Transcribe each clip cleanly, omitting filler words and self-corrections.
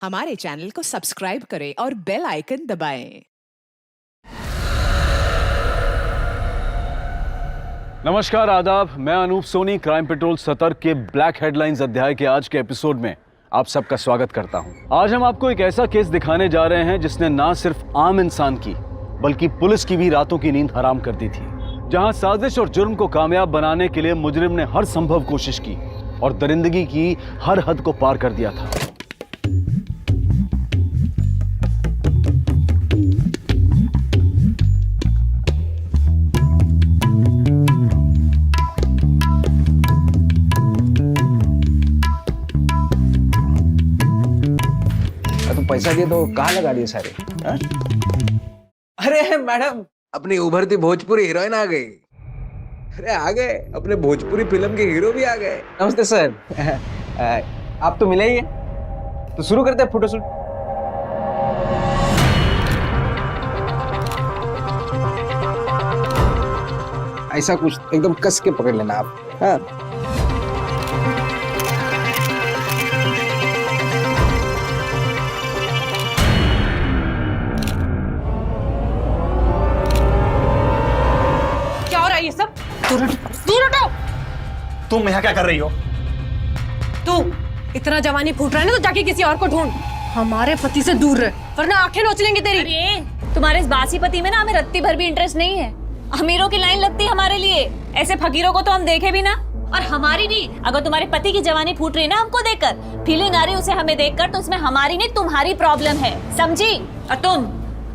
हमारे चैनल को सब्सक्राइब करें और बेल आइकन दबाएं। नमस्कार, आदाब। मैं अनूप सोनी क्राइम पेट्रोल सतर्क के ब्लैक हेडलाइंस अध्याय के आज के एपिसोड में आप सबका स्वागत करता हूं। आज हम आपको एक ऐसा केस दिखाने जा रहे हैं जिसने ना सिर्फ आम इंसान की बल्कि पुलिस की भी रातों की नींद हराम कर दी थी, जहां साजिश और जुर्म को कामयाब बनाने के लिए मुजरिम ने हर संभव कोशिश की और दरिंदगी की हर हद को पार कर दिया था। पैसा दिए तो कहाँ लगा दिए सारे? हा? अरे मैडम, अपनी उभरती भोजपुरी हीरोइन आ गई। अरे आ गए, अपने भोजपुरी फिल्म के हीरो भी आ गए। नमस्ते सर। आप तो मिले ही हैं, तो शुरू करते हैं फोटोशूट। ऐसा कुछ एकदम कस के पकड़ लेना आप। हाँ। ये सब दूर हटो। तुम यहाँ क्या कर रही हो? तू इतना जवानी फूट रहा है ना, तो जाके किसी और को ढूंढ। हमारे पति से दूर रह, वरना आंखें नोच लेंगी तेरी। अरे तुम्हारे इस बासी पति में ना हमें रत्ती भर भी इंटरेस्ट नहीं है। अमीरों की लाइन लगती है हमारे लिए, ऐसे फकीरों को तो हम देखे भी ना। और हमारी भी, अगर तुम्हारे पति की जवानी फूट रही है ना हमको देखकर, फीलिंग आ रही है उसे हमें देखकर, तो उसमें हमारी नहीं तुम्हारी प्रॉब्लम है, समझी? और तुम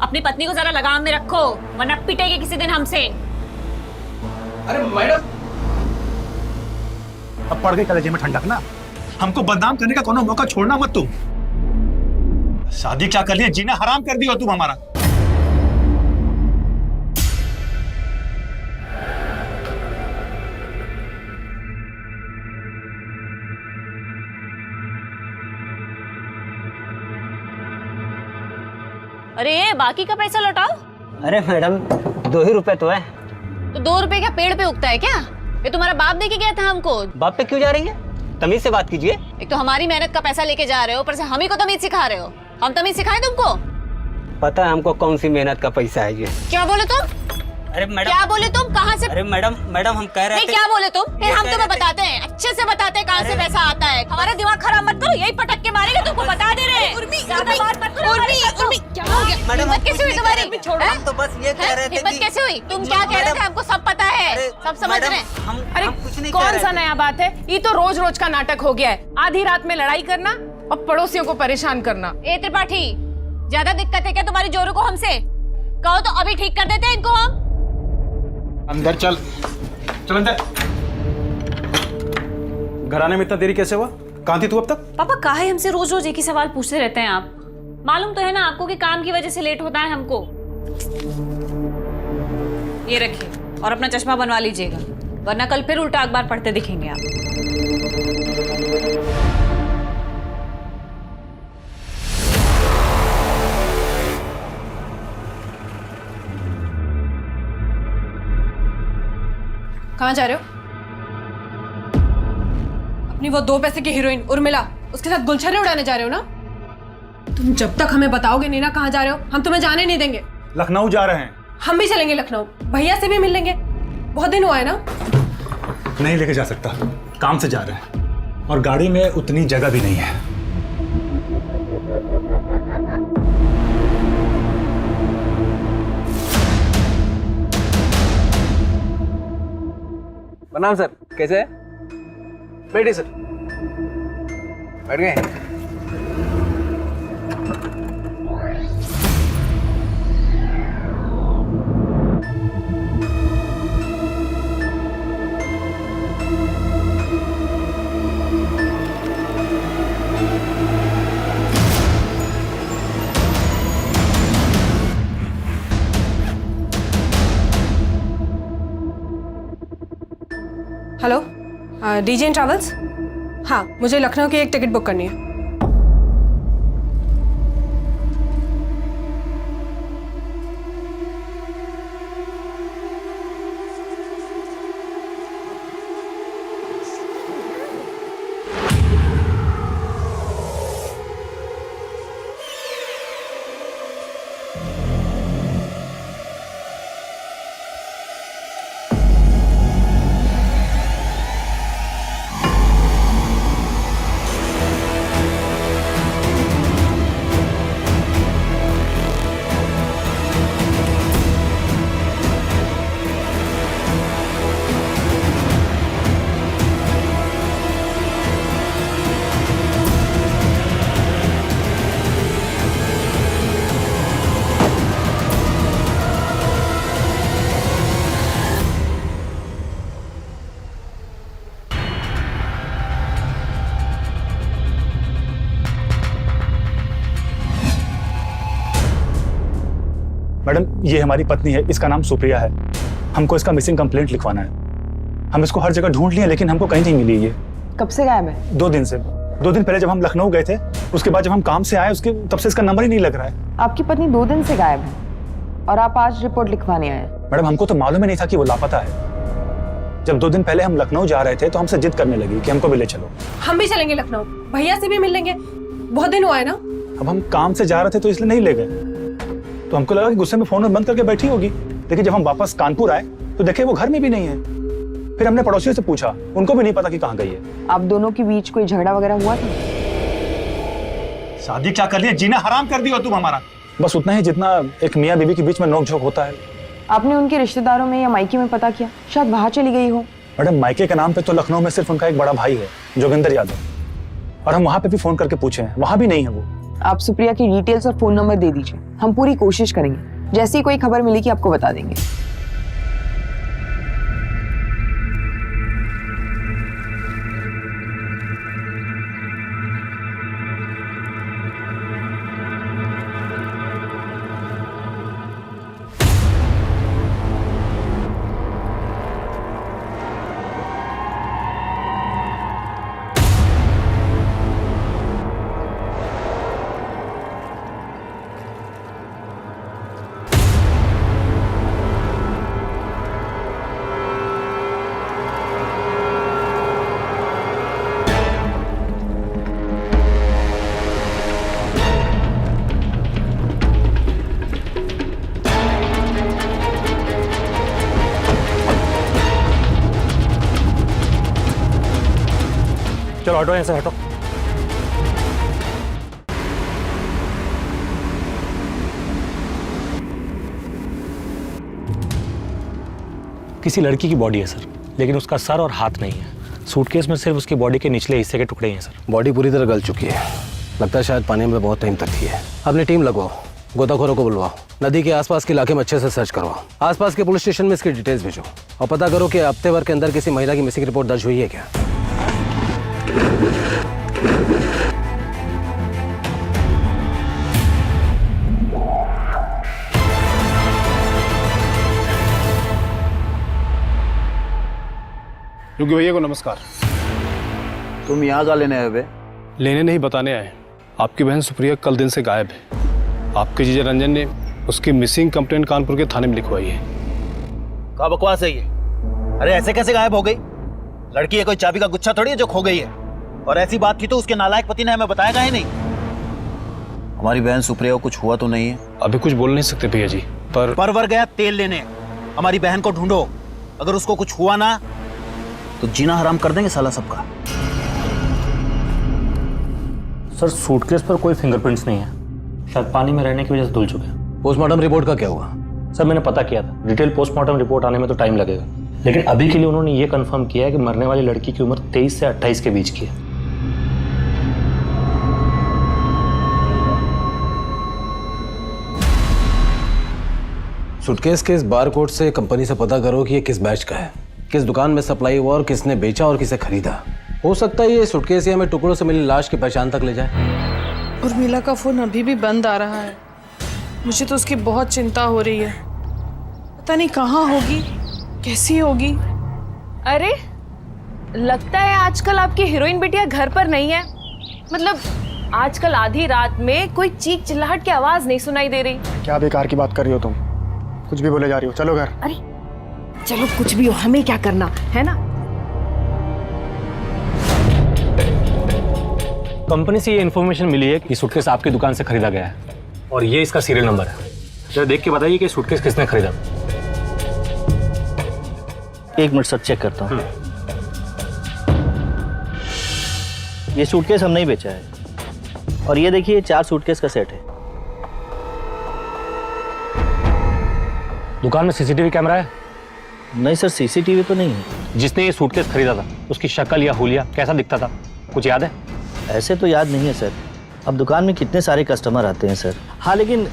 अपनी पत्नी को जरा लगाम में रखो, वरना पिटेगी किसी दिन हमसे। अरे मैडम, अब पड़ गई कलेजे में ठंडक ना। हमको बदनाम करने का कोनो मौका छोड़ना मत तुम। शादी क्या कर लिया, जीना हराम कर दिया तुम हमारा। अरे बाकी का पैसा लौटाओ। अरे मैडम, 2 ही रुपए तो है। तो 2 रुपए क्या पेड़ पे उगता है क्या? ये तुम्हारा बाप दे के गया था हमको। बाप पे क्यों जा रही है? तमीज से बात कीजिए। एक तो हमारी मेहनत का पैसा लेके जा रहे हो, ऊपर से हम ही को तमीज सिखा रहे हो। हम तमीज सिखाएं तुमको? पता है हमको कौन सी मेहनत का पैसा है ये। क्या बोले तुम? अरे मैडम, क्या बोले तुम? कहाँ से? अरे मैडम हम कह रहे थे। क्या बोले तुम? फिर हम तुम्हें बताते हैं, अच्छे से बताते हैं कहाँ से पैसा आता है। हमारा दिमाग खराब मत करो, यही पटक के मारेंगे। तुमको बता दे रहे हैं। ज्यादा बात मत करो। क्या हो गया? हिम्मत कैसे हुई तुम्हारी? हम तो बस ये कह रहे थे। हिम्मत कैसे हुई? तुम क्या कह रहे थे? हमको सब पता है, सब समझ रहे हैं। अरे कौन सा नया बात है? ये तो रोज रोज का नाटक हो गया है। आधी रात में लड़ाई करना और पड़ोसियों को परेशान करना। ए त्रिपाठी, ज्यादा दिक्कत है क्या तुम्हारी जोरू को हमसे? कहो तो अभी ठीक कर देते हैं इनको हम। अंदर चल अंदर। घर आने में इतना देरी कैसे हुआ? कहाँ थी तू अब तक? पापा काहे हमसे रोज रोज एक ही सवाल पूछते रहते हैं आप? मालूम तो है ना आपको कि काम की वजह से लेट होता है हमको। ये रखिए और अपना चश्मा बनवा लीजिएगा, वरना कल फिर उल्टा अखबार पढ़ते दिखेंगे आप। कहाँ जा रहे हो? अपनी वो 2 पैसे की हीरोइन उर्मिला, उसके साथ गुलछर्रे उड़ाने जा रहे हो ना? तुम जब तक हमें बताओगे नहीं ना कहाँ जा रहे हो, हम तुम्हें जाने नहीं देंगे। लखनऊ जा रहे हैं। हम भी चलेंगे लखनऊ, भैया से भी मिल लेंगे। बहुत दिन हुआ है ना। नहीं लेके जा सकता, काम से जा रहे हैं और गाड़ी में उतनी जगह भी नहीं है। प्रणाम सर, कैसे है? बैठिए सर। बैठ गए? Hello, DJ and travels? हाँ, मुझे लखनऊ की एक टिकट बुक करनी है। मैडम, ये हमारी पत्नी है, इसका नाम सुप्रिया है। हमको इसका मिसिंग कंप्लेंट लिखवाना है। हम इसको हर जगह ढूंढ लिए लेकिन हमको कहीं नहीं मिली ये। कब से गायब है? 2 दिन से। 2 दिन पहले जब हम लखनऊ गए थे, उसके बाद जब हम काम से आए उसके तब से इसका नंबर ही नहीं लग रहा है। आपकी पत्नी 2 दिन से गायब है और आप आज रिपोर्ट लिखवाने आए हैं। मैडम, हमको तो मालूम ही नहीं था कि वो लापता है। जब 2 दिन पहले हम लखनऊ जा रहे थे तो हमसे जिद करने लगी कि हमको भी ले चलो। हम भी चलेंगे लखनऊ, भैया से भी मिल लेंगे, बहुत दिन हुआ है ना। अब हम काम से जा रहे थे तो इसलिए नहीं ले गए, तो हमको लगा कि गुस्से में फोन बंद करके बैठी होगी। लेकिन जब हम वापस कानपुर आए तो देखे वो घर में भी नहीं है। फिर हमने पड़ोसियों से पूछा, उनको भी नहीं पता कि कहाँ गई है। आप दोनों के बीच कोई झगड़ा वगैरह हुआ था? शादी क्या कर लिया, जीना हराम कर दिया तुम हमारा। बस उतना ही जितना एक मियाँ बीवी के बीच में नोक-झोंक होता है। आपने उनके रिश्तेदारों में या मायके में पता किया? शायद वहां चली गई हो। मैडम, मायके के नाम पे तो लखनऊ में सिर्फ उनका एक बड़ा भाई है, जोगिंदर यादव, और हम वहां पे भी फोन करके पूछे हैं, वहां भी नहीं है वो। आप सुप्रिया की डिटेल्स और फोन नंबर दे दीजिए, हम पूरी कोशिश करेंगे। जैसे ही कोई खबर मिलेगी आपको बता देंगे। चलो ऑटो यहाँ से हटो। किसी लड़की की बॉडी है सर, लेकिन उसका सर और हाथ नहीं है। सूटकेस में सिर्फ उसकी बॉडी के निचले हिस्से के टुकड़े ही हैं सर। बॉडी पूरी तरह गल चुकी है, लगता है शायद पानी में बहुत टाइम तक थी है। अपनी टीम लगवाओ, गोताखोरों को बुलवाओ, नदी के आसपास के इलाके में अच्छे से सर्च करवाओ, आसपास के पुलिस स्टेशन में इसकी डिटेल्स भेजो और पता करो कि हफ्ते भर के अंदर किसी महिला की मिसिंग रिपोर्ट दर्ज हुई है क्या। योगी भैया को नमस्कार। तुम यहाँ का लेने आए बे? लेने नहीं, बताने आए। आपकी बहन सुप्रिया कल दिन से गायब है। आपके जीजा रंजन ने उसकी मिसिंग कंप्लेंट कानपुर के थाने में लिखवाई है। क्या बकवास है ये? अरे ऐसे कैसे गायब हो गई? लड़की है कोई चाबी का गुच्छा थोड़ी है जो खो गई है। और ऐसी बात थी तो उसके नालायक पति ने हमें बताया ही नहीं। हमारी बहन सुप्रिया को कुछ हुआ तो नहीं है? अभी कुछ बोल नहीं सकते भैया जी, पर परवर गया तेल लेने। हमारी बहन को ढूंढो, अगर उसको कुछ हुआ ना तो जीना हराम कर देंगे साला सबका। सर सूटकेस पर कोई फिंगरप्रिंट्स नहीं है, शायद पानी में रहने की वजह से धुल चुके हैं। पोस्टमार्टम रिपोर्ट का क्या हुआ? सर मैंने पता किया था, डिटेल पोस्टमार्टम रिपोर्ट आने में तो टाइम लगेगा, लेकिन अभी के लिए उन्होंने ये कंफर्म किया है कि मरने वाली लड़की की उम्र 23 से 28 के बीच की है। सूटकेस के इस बारकोड से कंपनी से पता करो कि ये किस बैच का है, किस दुकान में सप्लाई हुआ और किसने बेचा और किसे खरीदा। हो सकता है ये सूटकेस ही हमें टुकड़ों से मिली लाश की पहचान तक ले जाए। उर्मिला का फोन अभी भी बंद आ रहा है। मुझे तो उसकी बहुत चिंता हो रही है, पता नहीं कहाँ होगी, कैसी होगी। अरे लगता है आजकल आपकी हीरोइन बिटिया घर पर नहीं है। मतलब आजकल आधी रात में कोई चीख चिल्लाहट की आवाज नहीं सुनाई दे रही। क्या बेकार की बात कर रही हो तुम? कुछ भी बोले जा रही हो, चलो घर। अरे चलो कुछ भी हो, हमें क्या करना है ना। कंपनी से ये इन्फॉर्मेशन मिली है कि सूटकेस आपकी दुकान से खरीदा गया है और ये इसका सीरियल नंबर है। जरा देख के बताइए कि सूटकेस किसने खरीदा। 1 मिनट सर, चेक करता हूँ। ये सूटकेस हम नहीं बेचा है। और ये देखिए 4 सूटकेस का सेट है। दुकान में सीसीटीवी कैमरा है? नहीं सर, सीसीटीवी तो नहीं है। जिसने ये सूटकेस खरीदा था उसकी शक्ल या हुलिया कैसा दिखता था, कुछ याद है? ऐसे तो याद नहीं है सर, अब दुकान में कितने सारे कस्टमर आते हैं सर। हाँ, लेकिन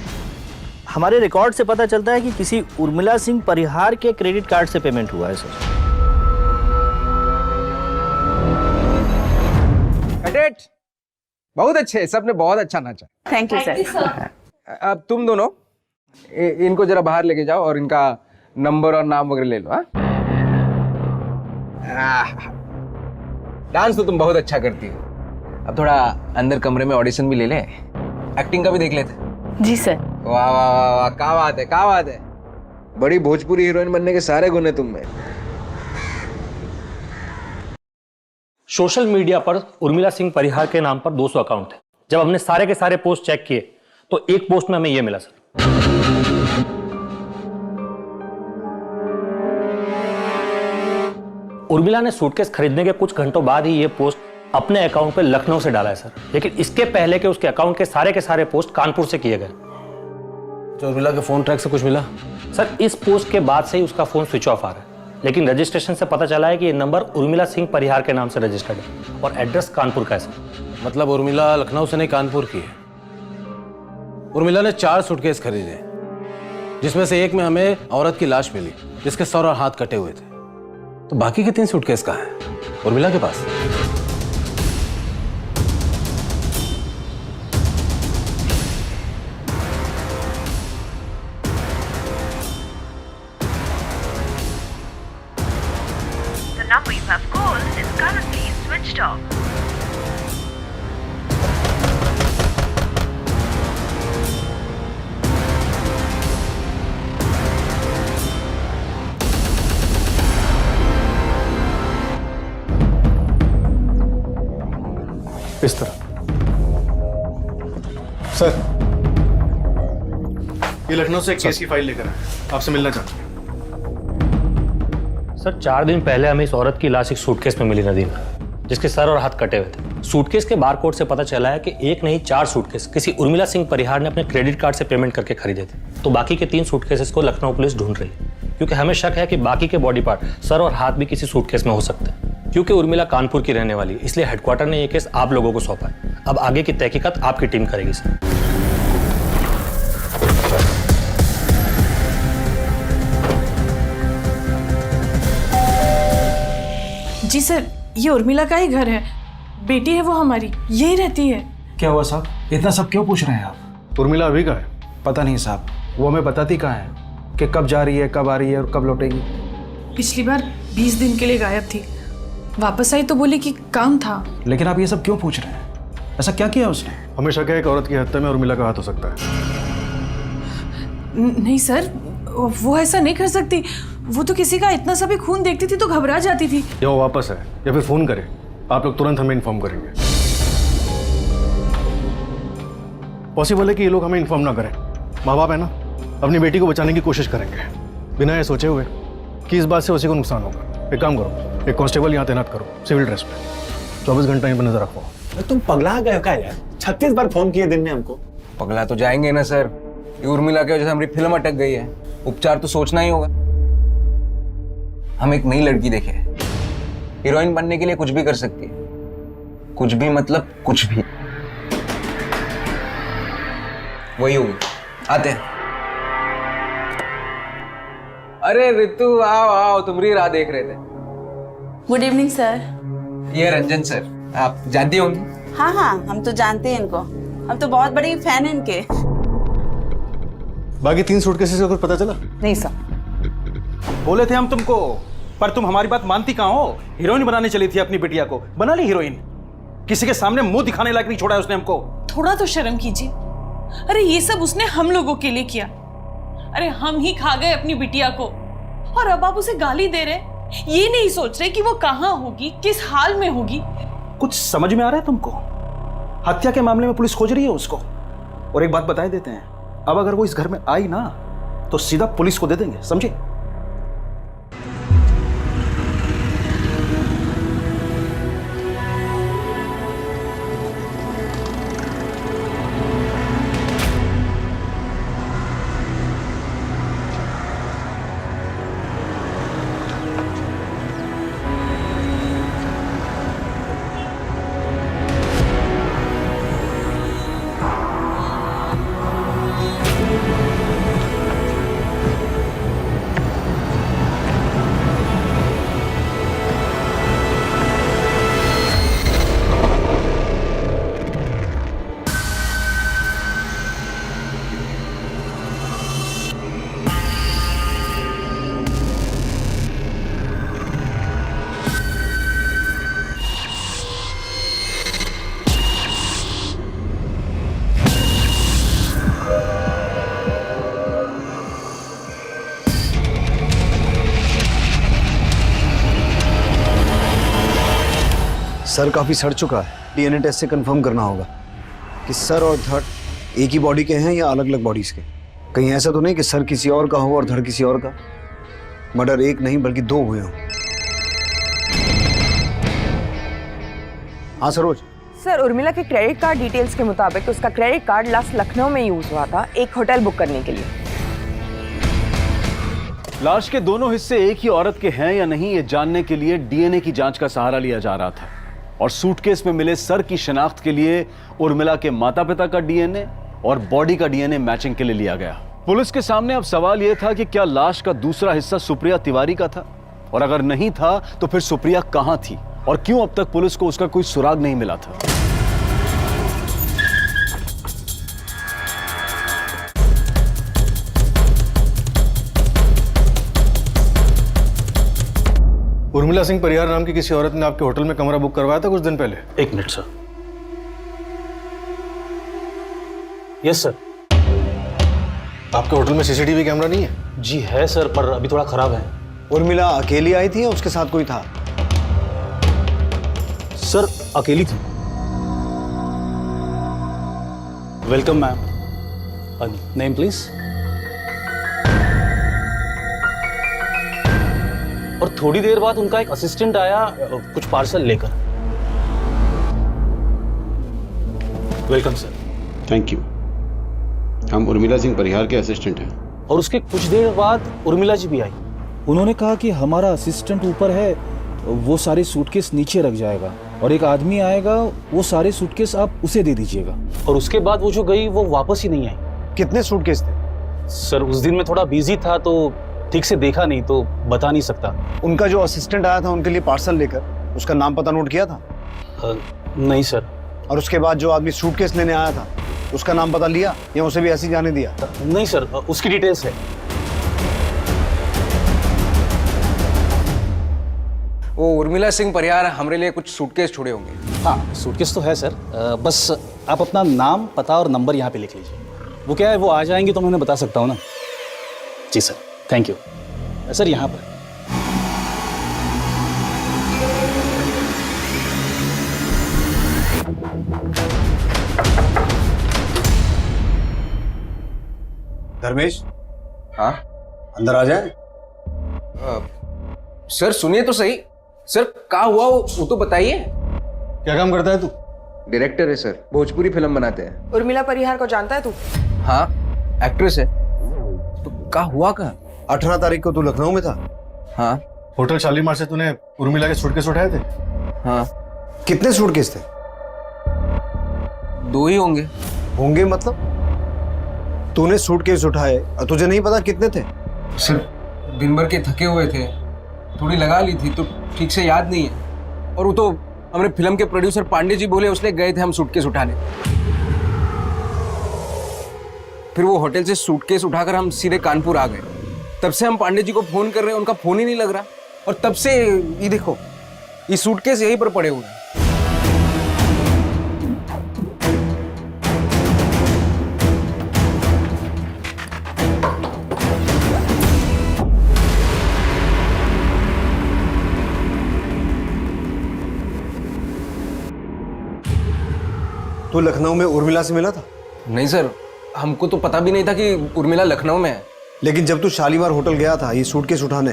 हमारे रिकॉर्ड से पता चलता है कि किसी उर्मिला सिंह परिहार के क्रेडिट कार्ड से पेमेंट हुआ है सर। कैडेट बहुत अच्छे, सबने बहुत अच्छा नाचा। Thank you sir. अब तुम दोनों इनको जरा बाहर लेके जाओ और इनका नंबर और नाम वगैरह ले लो। हाँ, डांस तो तुम बहुत अच्छा करती हो। अब थोड़ा अंदर कमरे में ऑडिशन भी ले ले, एक्टिंग का भी देख लेते। जी सर। वाह वाह वाह वाह, क्या बात है, क्या बात है। बड़ी भोजपुरी हीरोइन बनने के सारे गुण है तुम में। सोशल मीडिया पर उर्मिला सिंह परिहार के नाम पर 200 अकाउंट है। जब हमने सारे के सारे पोस्ट चेक किए तो एक पोस्ट में हमें यह मिला सर। उर्मिला ने सूटकेस खरीदने के कुछ घंटों बाद ही यह पोस्ट अपने अकाउंट पे लखनऊ से डाला है सर, लेकिन इसके पहले के उसके अकाउंट के सारे पोस्ट कानपुर से किए गए। जो उर्मिला के फोन ट्रैक से कुछ मिला? सर इस पोस्ट के बाद से ही उसका फोन स्विच ऑफ आ रहा है, लेकिन रजिस्ट्रेशन से पता चला है कि ये नंबर उर्मिला सिंह परिहार के नाम से रजिस्टर्ड है और एड्रेस कानपुर का है सर। मतलब उर्मिला लखनऊ से नहीं कानपुर की है। उर्मिला ने 4 सूटकेस खरीदे, जिसमें से एक में हमें औरत की लाश मिली जिसके सर और हाथ कटे हुए थे। तो बाकी के 3 सूटकेस कहाँ हैं? उर्मिला के पास। The number you have called is currently switched off. इस तरह। सर, ये लखनऊ से एक केस की फाइल लेकर आए, आपसे मिलना चाहता हूँ। सर 4 दिन पहले हमें इस औरत की लाश एक सूटकेस में मिली नदी में, जिसके सर और हाथ कटे हुए थे। सूटकेस के बारकोड से पता चला है कि एक नहीं 4 सूटकेस किसी उर्मिला सिंह परिहार ने अपने क्रेडिट कार्ड से पेमेंट करके खरीदे थे। तो बाकी के 3 सूटकेसेस को लखनऊ पुलिस ढूंढ रही है, क्योंकि हमें शक है कि बाकी के बॉडी पार्ट, सर और हाथ भी किसी सूटकेस में हो सकते हैं। क्योंकि उर्मिला कानपुर की रहने वाली है, इसलिए हेडक्वार्टर ने यह केस आप लोगों को सौंपा है। अब आगे की तहकीकात आपकी टीम करेगी सर। जी सर, ये उर्मिला का ही घर है, बेटी है वो हमारी, यही रहती है। क्या हुआ साहब, इतना सब क्यों पूछ रहे हैं आप? उर्मिला अभी का है? पता नहीं साहब, वो हमें बताती कहाँ है कि कब जा रही है, कब आ रही है और कब लौटेगी। पिछली बार 20 दिन के लिए गायब थी, वापस आई तो बोली कि काम था। लेकिन आप ये सब क्यों पूछ रहे हैं? ऐसा क्या किया उसने? हमें शक है एक औरत की हत्या में उर्मिला का हाथ हो सकता है। नहीं सर, वो ऐसा नहीं कर सकती। वो तो किसी का इतना सा भी खून देखती थी तो घबरा जाती थी। या वो वापस है या फिर फोन करे, आप लोग तुरंत हमें इन्फॉर्म करेंगे। पॉसिबल है कि ये लोग हमें इन्फॉर्म ना करें। माँ बाप है ना, अपनी बेटी को बचाने की कोशिश करेंगे बिना ये सोचे हुए कि इस बात से उसी को नुकसान होगा। एक काम करो, एक कांस्टेबल यहाँ तैनात करो सिविल ड्रेस में, 24 घंटा इन पर नजर रखो। तुम पगला गए क्या यार? 36 बार फोन किए दिन में हमको। पगला तो जाएंगे ना सर, ये उर्मिला की वजह से हमारी फिल्म अटक गई है। उपचार तो सोचना ही होगा। हम एक नई लड़की देखे, हीरोइन बनने के लिए कुछ भी कर सकती है। कुछ भी मतलब कुछ भी। वही होगी, आते हैं। अरे रितु, आओ आओ, तुम्हारी राह देख रहे थे। Good evening sir. ये रंजन सर, आप जानती होंगी। हाँ हाँ, हम तो जानते हैं इनको, हम तो बहुत बड़ी फैन हैं इनके। बाकी 3 सूटकेसेस का कुछ पता चला? नहीं सर। बोले थे हम तुमको, पर तुम हमारी बात मानती कहाँ हो? हीरोइन बनाने चली थी अपनी बिटिया को, बना ली हीरोइन। किसी के सामने मुंह दिखाने लायक नहीं छोड़ा है उसने हमको। थोड़ा तो शर्म कीजिए। अरे ये सब उसने हम लोगों के लिए किया। अरे हम ही खा गए अपनी बिटिया को और अब आप उसे गाली दे रहे, ये नहीं सोच रहे कि वो कहाँ होगी, किस हाल में होगी। कुछ समझ में आ रहा है तुमको? हत्या के मामले में पुलिस खोज रही है उसको। और एक बात बताए देते हैं, अब अगर वो इस घर में आई ना तो सीधा पुलिस को दे देंगे, समझे? सर काफी सड़ चुका है, डीएनए टेस्ट से कंफर्म करना होगा कि सर और धड़ एक ही बॉडी के हैं या अलग अलग बॉडीज के। कहीं ऐसा तो नहीं कि सर किसी और का हो और धड़ किसी और का। मर्डर एक नहीं बल्कि 2 हुए हों। हाँ सरोज। सर, उर्मिला के क्रेडिट कार्ड डिटेल्स के मुताबिक उसका क्रेडिट कार्ड लास्ट लखनऊ में यूज हुआ था एक होटल बुक करने के लिए। लाश के दोनों हिस्से एक ही औरत के हैं या नहीं, ये जानने के लिए डीएनए की जांच का सहारा लिया जा रहा था। और सूटकेस में मिले सर की शिनाख्त के लिए उर्मिला के माता पिता का डीएनए और बॉडी का डीएनए मैचिंग के लिए लिया गया। पुलिस के सामने अब सवाल यह था कि क्या लाश का दूसरा हिस्सा सुप्रिया तिवारी का था, और अगर नहीं था तो फिर सुप्रिया कहां थी और क्यों अब तक पुलिस को उसका कोई सुराग नहीं मिला था। उर्मिला सिंह परिहार नाम की किसी औरत ने आपके होटल में कमरा बुक करवाया था कुछ दिन पहले। 1 मिनट सर। Yes sir. आपके होटल में सीसीटीवी कैमरा नहीं है? जी है सर, पर अभी थोड़ा खराब है। उर्मिला अकेली आई थी या उसके साथ कोई था? सर अकेली थी। Welcome ma'am. Name please. और थोड़ी देर बाद उनका एक असिस्टेंट आया कुछ पार्सल लेकर। Welcome sir. Thank you. हम उर्मिला सिंह परिहार के असिस्टेंट हैं। और उसके कुछ देर बाद उर्मिला जी भी आई। उन्होंने कहा कि हमारा असिस्टेंट ऊपर है, वो सारे सूटकेस नीचे रख जाएगा और एक आदमी आएगा, वो सारे सूटकेस आप उसे दे दीजिएगा। और उसके बाद वो जो गई वो वापस ही नहीं आई। कितने सूटकेस थे? सर उस दिन मैं थोड़ा बिजी था तो ठीक से देखा नहीं, तो बता नहीं सकता। उनका जो असिस्टेंट आया था उनके लिए पार्सल लेकर, उसका नाम पता नोट किया था? नहीं सर। और उसके बाद जो आदमी सूटकेस लेने आया था उसका नाम पता लिया या उसे भी ऐसे ही जाने दिया? नहीं सर, उसकी डिटेल्स है। वो उर्मिला सिंह परिहार हमारे लिए कुछ सूटकेस छोड़े होंगे। हाँ, सूटकेस तो है सर। बस आप अपना नाम, पता और नंबर यहाँ पे लिख लीजिए। वो क्या है, वो आ जाएंगे तो मैं उन्हें बता सकता हूँ ना। जी सर, थैंक यू। सर यहाँ पर धर्मेश। हाँ अंदर आ जाए। सर सुनिए तो सही। सर क्या हुआ वो तो बताइए। क्या काम करता है तू? डायरेक्टर है सर, भोजपुरी फिल्म बनाते हैं। उर्मिला परिहार को जानता है तू? हाँ, एक्ट्रेस है। तो क्या हुआ क्या? 18 तारीख को तू लखनऊ में था? हाँ। होटल शालीमार से तूने उर्मिला के सूटकेस उठाए थे? हाँ। कितने सूटकेस थे? 2 ही होंगे। होंगे मतलब? तूने सूटकेस उठाए और तुझे नहीं पता कितने थे? सर दिन भर के थके हुए थे, थोड़ी लगा ली थी तो ठीक से याद नहीं है। और वो तो हमारे फिल्म के प्रोड्यूसर पांडे जी बोले उसने गए थे हम सूटकेस उठाने। फिर वो होटल से सूटकेस उठाकर हम सीधे कानपुर आ गए। तब से हम पांडे जी को फोन कर रहे हैं, उनका फोन ही नहीं लग रहा। और तब से ये देखो, ये सूटकेस यहीं पर पड़े हुए हैं। तू लखनऊ में उर्मिला से मिला था? नहीं सर, हमको तो पता भी नहीं था कि उर्मिला लखनऊ में है। लेकिन जब तू शालीमार होटल गया था ये सूटकेस उठाने,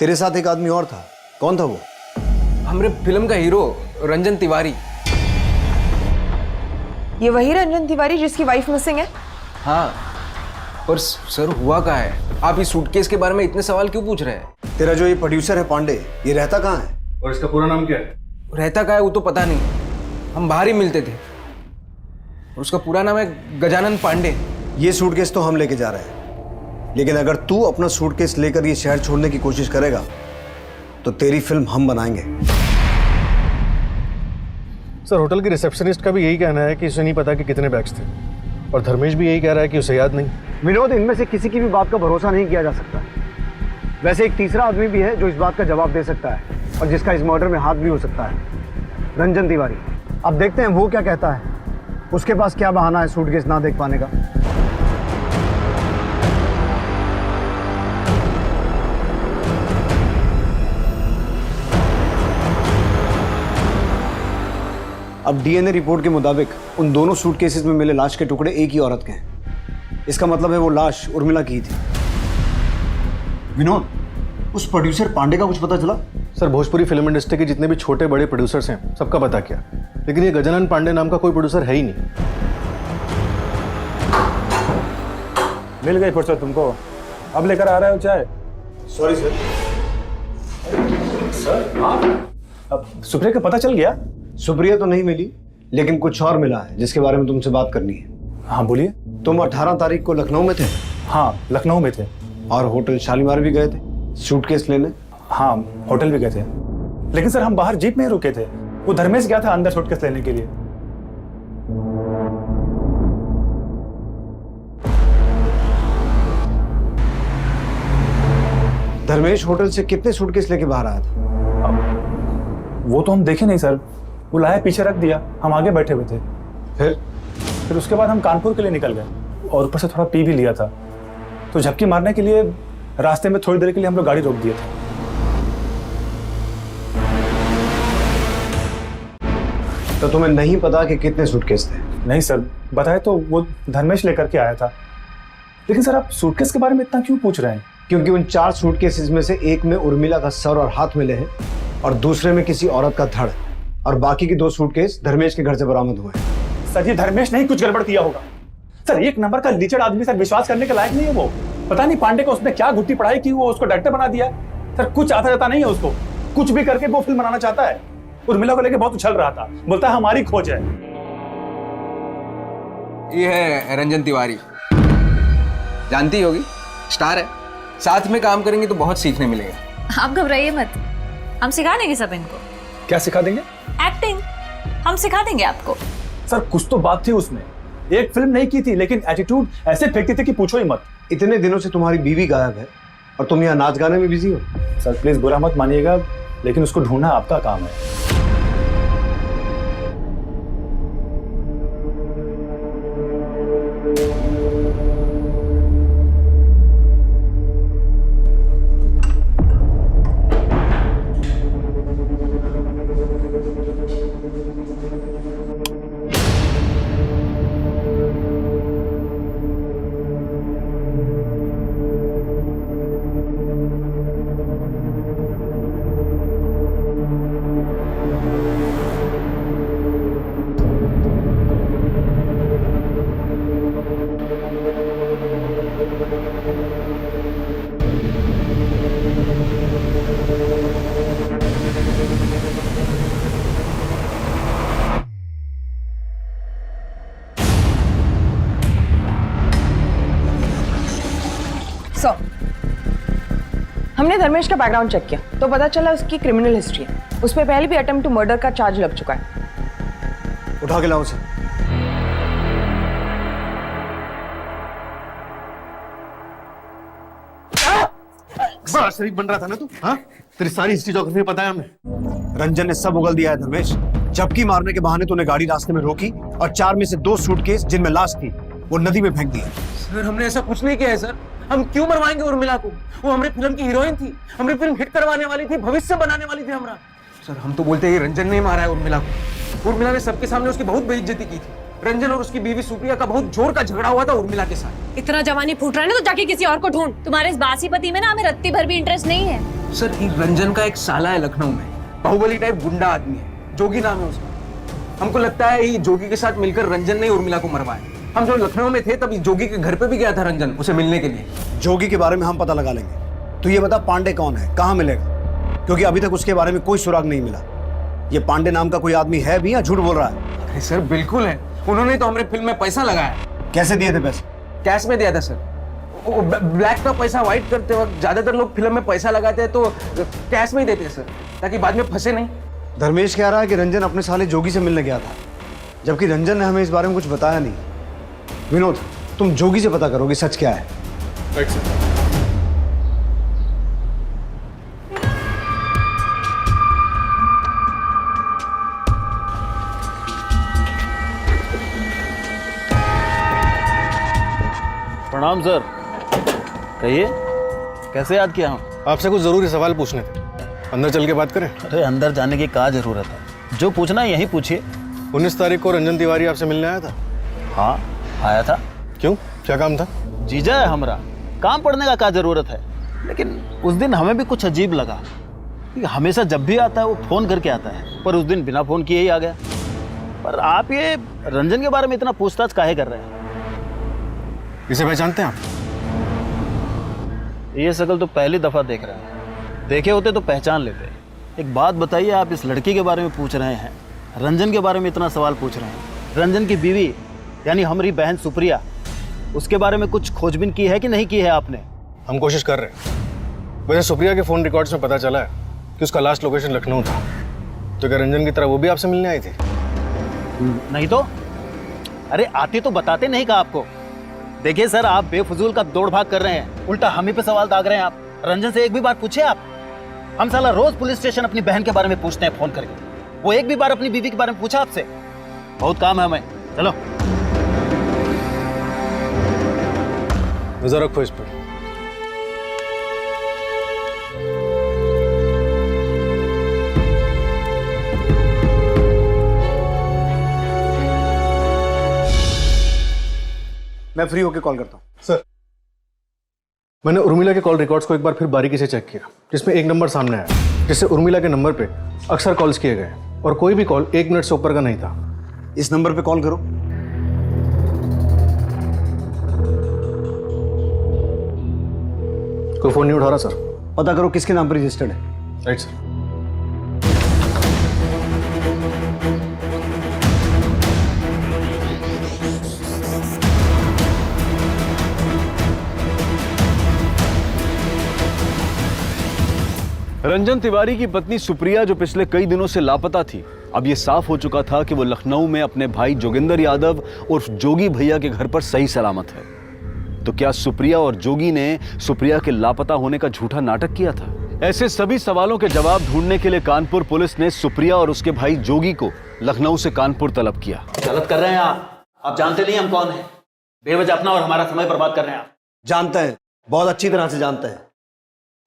तेरे साथ एक आदमी और था। कौन था वो? हमारे फिल्म का हीरो रंजन तिवारी। ये वही रंजन तिवारी जिसकी वाइफ मिसिंग है? हाँ, पर सर हुआ क्या है? आप इस सूटकेस के बारे में इतने सवाल क्यों पूछ रहे हैं? तेरा जो ये प्रोड्यूसर है पांडे, ये रहता कहाँ है? और इसका पूरा नाम क्या है? रहता कहाँ है वो तो पता नहीं, हम बाहर ही मिलते थे। उसका पूरा नाम है गजानन पांडे। ये सूटकेस तो हम लेके जा रहे हैं, लेकिन अगर तू अपना सूटकेस लेकर ये शहर छोड़ने की कोशिश करेगा तो तेरी फिल्म हम बनाएंगे। सर होटल की रिसेप्शनिस्ट का भी यही कहना है कि उसे नहीं पता कि कितने बैग्स थे, और धर्मेश भी यही कह रहा है कि उसे याद नहीं। विनोद, इनमें से किसी की भी बात का भरोसा नहीं किया जा सकता। वैसे एक तीसरा आदमी भी है जो इस बात का जवाब दे सकता है और जिसका इस मर्डर में हाथ भी हो सकता है, रंजन तिवारी। अब देखते हैं वो क्या कहता है, उसके पास क्या बहाना है सूटकेस ना देख पाने का। अब डीएनए रिपोर्ट के मुताबिक उन दोनों सूटकेसेस में मिले लाश के टुकड़े एक ही औरत के हैं। इसका मतलब है वो लाश उर्मिला की ही थी। विनोद, उस प्रोड्यूसर पांडे का कुछ पता चला? सर, भोजपुरी फिल्म इंडस्ट्री के जितने भी छोटे बड़े प्रोड्यूसर्स हैं सबका पता किया, लेकिन ये गजानन पांडे नाम का कोई प्रोड्यूसर है ही नहीं। मिल गई फुर्सत तुमको, अब लेकर आ रहे हो चाय? Sorry sir. सर आप अब सुप्रिया का पता चल गया? सुप्रिया तो नहीं मिली, लेकिन कुछ और मिला है जिसके बारे में तुमसे बात करनी है। हाँ बोलिए। तुम 18 तारीख को लखनऊ में थे? हाँ लखनऊ में थे। और होटल शालीमार भी गए थे सूटकेस लेने? हाँ होटल भी गए थे, लेकिन सर हम बाहर जीप में ही रुके थे। वो धर्मेश गया था अंदर सूटकेस लेने के लिए। धर्मेश होटल से कितने सूटकेस लेके बाहर आया था? वो तो हम देखे नहीं सर, वो लाया पीछे रख दिया, हम आगे बैठे हुए थे। फिर उसके बाद हम कानपुर के लिए निकल गए और ऊपर से थोड़ा पी भी लिया था, तो झपकी मारने के लिए रास्ते में थोड़ी देर के लिए हम लोग गाड़ी रोक दिए थे। तो तुम्हें नहीं पता कि कितने सूटकेस थे? नहीं सर, बताए तो वो धर्मेश लेकर के आया था। लेकिन सर आप सूटकेस के बारे में इतना क्यों पूछ रहे हैं? क्योंकि उन 4 सूटकेसेस में से एक में उर्मिला का सर और हाथ मिले हैं और दूसरे में किसी औरत का धड़, और बाकी के 2 सूटकेस धर्मेश के घर से बरामद हुए हैं। सर ये धर्मेश नहीं कुछ गड़बड़ किया होगा। सर 1 नंबर का लीचड़ आदमी, सर विश्वास करने के लायक नहीं है वो। पता नहीं पांडे को उसने क्या घुट्टी पढ़ाई की, वो उसको डायरेक्टर बना दिया। सर कुछ आता जाता नहीं है उसको, कुछ भी करके वो फिल्म बनाना चाहता है। उर्मिला को लेके बहुत उछल रहा था, बोलता है हमारी खोज है। ये है रंजन तिवारी, जानती होगी, स्टार है। साथ में काम करेंगे तो बहुत सीखने मिलेगा। आप घबराइए मत, हम सिखा देंगे सब इनको। क्या सिखा देंगे? एक्टिंग हम सिखा देंगे आपको। सर कुछ तो बात थी उसमें, एक फिल्म नहीं की थी लेकिन एटीट्यूड ऐसे फेंकती थी कि पूछो ही मत। इतने दिनों से तुम्हारी बीवी गायब है और तुम यहाँ नाच गाने में बिजी हो। सर प्लीज बुरा मत मानिएगा, लेकिन उसको ढूंढना आपका काम है। हमने धर्मेश का बैकग्राउंड चेक किया तो पता चला उसकी क्रिमिनल हिस्ट्री है। उस पर पहले भी अटेम्प्ट टू मर्डर का चार्ज लग चुका है। उठा के लाओ उसे। बड़ा शरीफ बन रहा था ना तू? हाँ, तेरी सारी हिस्ट्री ज्योग्राफी पता है हमें। रंजन ने सब उगल दिया है धर्मेश। झपकी मारने के बहाने तूने गाड़ी रास्ते में रोकी और 4 में से 2 सूटकेस जिनमें लाश थी वो नदी में फेंक दिया। सर हमने ऐसा कुछ नहीं किया है सर। हम क्यों मरवाएंगे उर्मिला को? वो हमारी फिल्म की हीरोइन थी, हमारी फिल्म हिट करवाने वाली थी, भविष्य बनाने वाली थी हमारा। सर हम तो बोलते हैं रंजन ने मारा है उर्मिला को। उर्मिला ने सबके सामने उसकी बहुत बेइज्जती की थी। रंजन और उसकी बीवी सुप्रिया का बहुत जोर का झगड़ा हुआ था उर्मिला के साथ। इतना जवानी फूट रहा है ना तो जाके किसी और को ढूंढ। तुम्हारे इस बासी पति में ना हमें रत्ती भर भी इंटरेस्ट नहीं है। सर रंजन का एक साला है लखनऊ में, बाहुबली टाइप गुंडा आदमी है, जोगी नाम है उसका। हमको लगता है ये जोगी के साथ मिलकर रंजन ने उर्मिला को मरवाया। हम जब लखनऊ में थे तब जोगी के घर पे भी गया था रंजन उसे मिलने के लिए। जोगी के बारे में हम पता लगा लेंगे। तो ये बता पांडे कौन है, कहाँ मिलेगा? क्योंकि अभी तक उसके बारे में कोई सुराग नहीं मिला। ये पांडे नाम का कोई आदमी है भी या झूठ बोल रहा है? अरे सर बिल्कुल है, उन्होंने तो हमारे फिल्म में पैसा लगाया। कैसे दिए थे पैसे? कैश में दिया था सर। ब्लैक का पैसा व्हाइट करते वक्त ज्यादातर लोग फिल्म में पैसा लगाते हैं तो कैश में ही देते हैं सर, ताकि बाद में फंसे नहीं। धर्मेश कह रहा है कि रंजन अपने साले जोगी से मिलने गया था, जबकि रंजन ने हमें इस बारे में कुछ बताया नहीं। विनोद तुम जोगी से पता करोगे सच क्या है। प्रणाम सर। कहिए कैसे याद किया? हम आपसे कुछ जरूरी सवाल पूछने थे, अंदर चल के बात करें? अरे अंदर जाने की क्या जरूरत है, जो पूछना है यही पूछिए। 19 तारीख को रंजन तिवारी आपसे मिलने आया था? हाँ आया था। क्यों, क्या काम था? जीजा है हमारा, काम पड़ने का क्या जरूरत है। लेकिन उस दिन हमें भी कुछ अजीब लगा कि हमेशा जब भी आता है वो फोन करके आता है, पर उस दिन बिना फोन किए ही आ गया। पर आप ये रंजन के बारे में इतना पूछताछ काहे कर रहे हैं? इसे पहचानते हैं आप? ये शक्ल तो पहली दफा देख रहे हैं, देखे होते तो पहचान लेते। एक बात बताइए, आप इस लड़की के बारे में पूछ रहे हैं, रंजन के बारे में इतना सवाल पूछ रहे हैं। रंजन की बीवी यानी हमारी बहन सुप्रिया, उसके बारे में कुछ खोजबीन की है कि नहीं की है आपने? हम कोशिश कर रहे हैं। वैसे सुप्रिया के फोन रिकॉर्ड्स में पता चला है कि उसका लास्ट लोकेशन लखनऊ था। तो क्या रंजन की तरह वो भी आपसे मिलने आई थी? नहीं तो अरे आती तो बताते नहीं का आपको। देखिए सर, आप बेफजूल का दौड़ भाग कर रहे हैं, उल्टा हम ही पे सवाल दाग रहे हैं आप। रंजन से एक भी बार पूछे आप? हम साला रोज पुलिस स्टेशन अपनी बहन के बारे में पूछते हैं फोन करके, वो एक भी बार अपनी बीवी के बारे में पूछा आपसे? बहुत काम है हमें, चलो। नजर रखो इस पर। मैं फ्री होके कॉल करता हूँ। सर, मैंने उर्मिला के कॉल रिकॉर्ड्स को एक बार फिर बारीकी से चेक किया, जिसमें एक नंबर सामने आया जिससे उर्मिला के नंबर पे अक्सर कॉल्स किए गए और कोई भी कॉल 1 मिनट से ऊपर का नहीं था। इस नंबर पे कॉल करो। कोई फोन नहीं उठा रहा सर। पता करो किसके नाम पर रजिस्टर्ड है। Right sir. रंजन तिवारी की पत्नी सुप्रिया जो पिछले कई दिनों से लापता थी, अब ये साफ हो चुका था कि वो लखनऊ में अपने भाई जोगिंदर यादव उर्फ जोगी भैया के घर पर सही सलामत है। तो क्या सुप्रिया और जोगी ने सुप्रिया के लापता होने का झूठा नाटक किया था? ऐसे सभी सवालों के जवाब ढूंढने के लिए कानपुर पुलिस ने सुप्रिया और उसके भाई जोगी को लखनऊ से कानपुर तलब किया। गलत कर रहे हैं आप जानते नहीं हम कौन है। बेवजह अपना और हमारा समय बर्बाद कर रहे हैं आप। जानते हैं, बहुत अच्छी तरह से जानते हैं।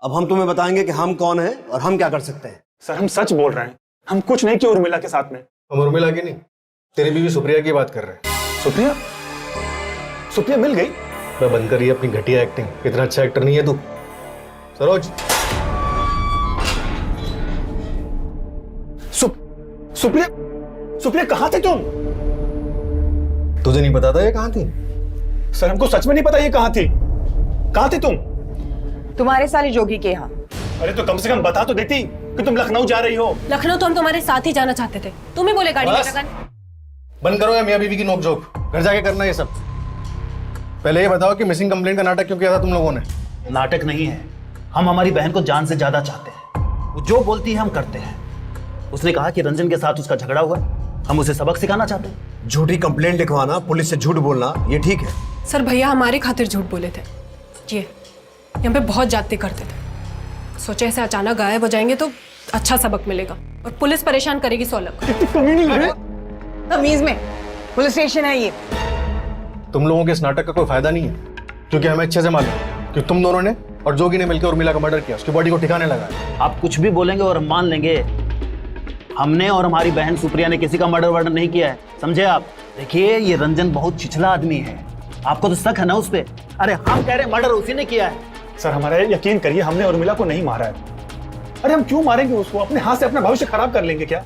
अब हम तुम्हें बताएंगे कि हम कौन हैं और हम क्या कर सकते हैं। सर, हम सच बोल रहे हैं, हम कुछ नहीं किया उर्मिला के साथ में। हम उर्मिला की नहीं, तेरी बीवी सुप्रिया की बात कर रहे हैं। सुप्रिया? सुप्रिया मिल गई? मैं बंद करिए अपनी घटिया एक्टिंग, इतना अच्छा एक्टर नहीं है तू। सरोज, सुप्रिया, सुप्रिया कहाँ थे तुम? तुझे नहीं पता था ये कहाँ थी? सर, हमको सच में नहीं पता ये कहाँ थी। कहाँ थे तुम? तुम्हारे साले जोगी के यहाँ। अरे तो कम से कम बता तो देती कि तुम लखनऊ जा रही हो। लखनऊ तो हम तुम्हारे साथ ही जाना चाहते थे, तुम ही बोले गाड़ी में लगा। बंद करो या मियां बीवी की नोकझोंक, घर जाके करना ये सब। पहले ये बताओ कि मिसिंग कंप्लेंट का नाटक क्यों किया था तुम लोगों ने? नाटक नहीं है, हम हमारी बहन को जान से ज्यादा चाहते हैं। वो जो बोलती है हम करते हैं। उसने कहा कि रंजन के साथ उसका झगड़ा हुआ, हम उसे सबक सिखाना चाहते हैं। झूठी कंप्लेंट लिखवाना, पुलिस से झूठ बोलना, ये ठीक है? सर, भैया हमारे खातिर झूठ बोले थे। ये यहाँ पे बहुत जाती करते थे। सोचे ऐसे अचानक गायब हो जाएंगे तो अच्छा सबक मिलेगा और पुलिस परेशान करेगी 100 लाख। तमीज में, पुलिस स्टेशन है ये। तुम लोगों के इस नाटक का कोई फायदा नहीं है, क्योंकि हमें अच्छे से मालूम कि तुम दोनों ने और जोगी ने मिलकर उर्मिला का मर्डर किया, उसकी बॉडी को ठिकाने लगाया। आप कुछ भी बोलेंगे और हम मान लेंगे। हमने और हमारी बहन सुप्रिया ने किसी का मर्डर नहीं किया है, समझे आप? देखिए, ये रंजन बहुत छिछला आदमी है, आपको तो शक है ना उस पे? अरे हम कह रहे मर्डर उसी ने किया है। सर, हमारा यकीन करिए, हमने उर्मिला को नहीं मारा है। अरे हम क्यों मारेंगे उसको? अपने हाथ से अपना भविष्य खराब कर लेंगे क्या?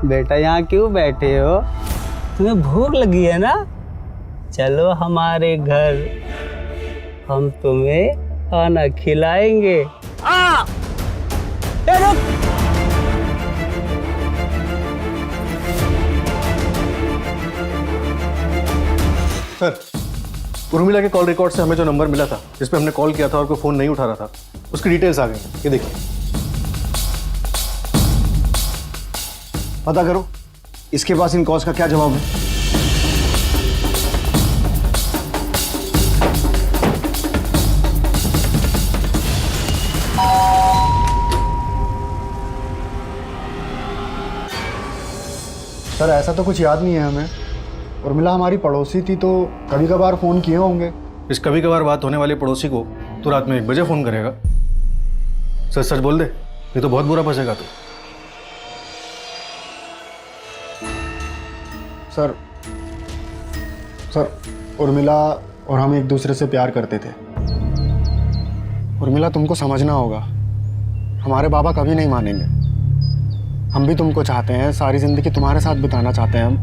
बेटा, यहाँ क्यों बैठे हो? तुम्हें भूख लगी है ना? चलो हमारे घर, हम तुम्हें खाना खिलाएंगे। सर, उर्मिला के कॉल रिकॉर्ड से हमें जो नंबर मिला था जिस पे हमने कॉल किया था और कोई फोन नहीं उठा रहा था, उसकी डिटेल्स आ गई। ये देखिए। पता करो इसके पास इन कॉल्स का क्या जवाब है। सर, ऐसा तो कुछ याद नहीं है हमें। उर्मिला हमारी पड़ोसी थी तो कभी कभार फ़ोन किए होंगे। इस कभी कभार बात होने वाले पड़ोसी को तो रात में 1 बजे फ़ोन करेगा? सच सच बोल दे। ये तो बहुत बुरा फंसेगा तू। सर उर्मिला और हम एक दूसरे से प्यार करते थे। उर्मिला, तुमको समझना होगा, हमारे बाबा कभी नहीं मानेंगे। हम भी तुमको चाहते हैं, सारी जिंदगी तुम्हारे साथ बिताना चाहते हैं हम,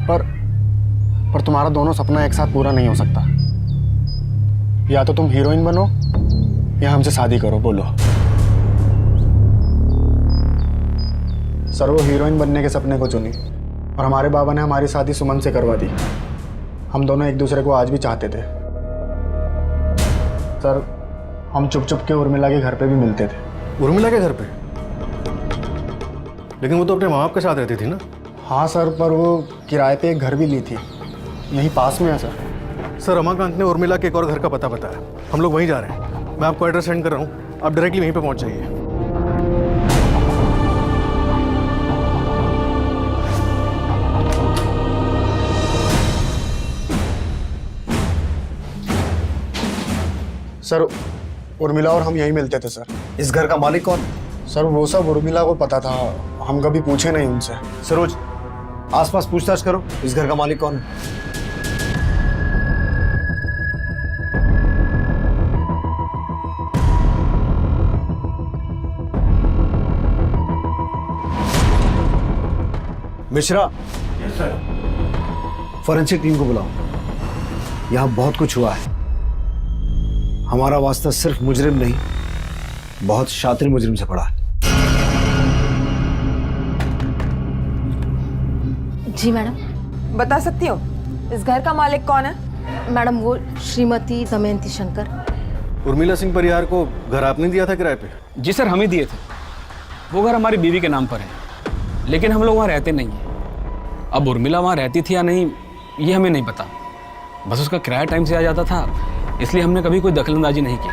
पर तुम्हारा दोनों सपना एक साथ पूरा नहीं हो सकता। या तो तुम हीरोइन बनो या हमसे शादी करो, बोलो। सर, वो हीरोइन बनने के सपने को चुनी और हमारे बाबा ने हमारी शादी सुमन से करवा दी। हम दोनों एक दूसरे को आज भी चाहते थे। सर, हम चुप चुप के उर्मिला के घर पे भी मिलते थे। उर्मिला के घर पे? लेकिन वो तो अपने माँ बाप के साथ रहती थी ना। हाँ सर, पर वो किराए पे एक घर भी ली थी, यहीं पास में है सर। सर, रमाकांत ने उर्मिला के एक और घर का पता बताया, हम लोग वहीं जा रहे हैं। मैं आपको एड्रेस सेंड कर रहा हूँ, आप डायरेक्टली वहीं पे पहुँच जाइए। सर, उर्मिला और हम यहीं मिलते थे सर। इस घर का मालिक कौन? सर, वो सब उर्मिला को पता था, हम कभी पूछे नहीं उनसे। सरोज, आसपास पूछताछ करो, इस घर का मालिक कौन है? Mishra. Yes sir. Forensic team को बुलाओ। यहाँ बहुत कुछ हुआ है। हमारा वास्ता सिर्फ मुजरिम नहीं, बहुत शातिर मुजरिम से पड़ा है। जी मैडम। बता सकती हो इस घर का मालिक कौन है? मैडम, वो श्रीमती दमयंती शंकर। उर्मिला सिंह परिहार को घर आपने दिया था किराए पे? जी सर, हम ही दिए थे। वो घर हमारी बीवी के नाम पर है, लेकिन हम लोग वहाँ रहते नहीं हैं। अब उर्मिला वहाँ रहती थी या नहीं ये हमें नहीं पता, बस उसका किराया टाइम से आ जाता था, इसलिए हमने कभी कोई दखलंदाजी नहीं की।